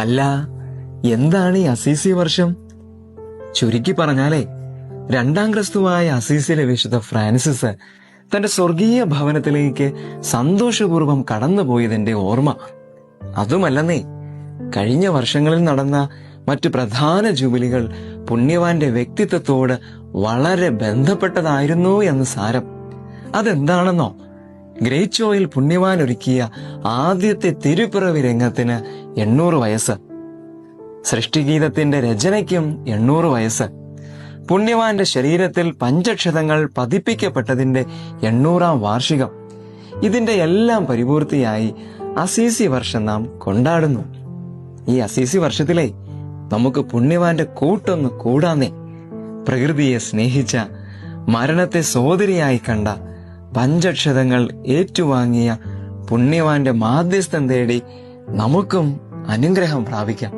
അല്ല, എന്താണ് ഈ അസീസി വർഷം? ചുരുക്കി പറഞ്ഞാലേ, രണ്ടാം ക്രിസ്തുവായ അസീസിലെ വിശുദ്ധ ഫ്രാൻസിസ് തന്റെ സ്വർഗീയ ഭവനത്തിലേക്ക് സന്തോഷപൂർവ്വം കടന്നുപോയതിന്റെ ഓർമ്മ. അതുമല്ലെന്നേ, കഴിഞ്ഞ വർഷങ്ങളിൽ നടന്ന മറ്റു പ്രധാന ജൂബിലികൾ പുണ്യവാന്റെ വ്യക്തിത്വത്തോട് വളരെ ബന്ധപ്പെട്ടതായിരുന്നു എന്ന് സാരം. അതെന്താണെന്നോ, ഗ്രേച്ചോയിൽ പുണ്യവാൻ ഒരുക്കിയ ആദ്യത്തെ തിരുപ്പിറവി രംഗത്തിന് 800 വയസ്സ്, സൃഷ്ടിഗീതത്തിന്റെ രചനയ്ക്കും 800 വയസ്സ്, പുണ്യവാന്റെ ശരീരത്തിൽ പഞ്ചക്ഷതങ്ങൾ പതിപ്പിക്കപ്പെട്ടതിന്റെ 800-ാം വാർഷികം. ഇതിന്റെ എല്ലാം പരിപൂർത്തിയായി അസീസി വർഷം നാം കൊണ്ടാടുന്നു. ഈ അസീസി വർഷത്തിലെ നമുക്ക് പുണ്യവാന്റെ കൂട്ടൊന്ന് കൂടാന്നേ. പ്രകൃതിയെ സ്നേഹിച്ച, മരണത്തെ സോദരിയായി കണ്ട, പഞ്ചക്ഷതങ്ങൾ ഏറ്റുവാങ്ങിയ പുണ്യവാന്റെ മാധ്യസ്ഥം തേടി നമുക്കും അനുഗ്രഹം പ്രാപിക്കാം.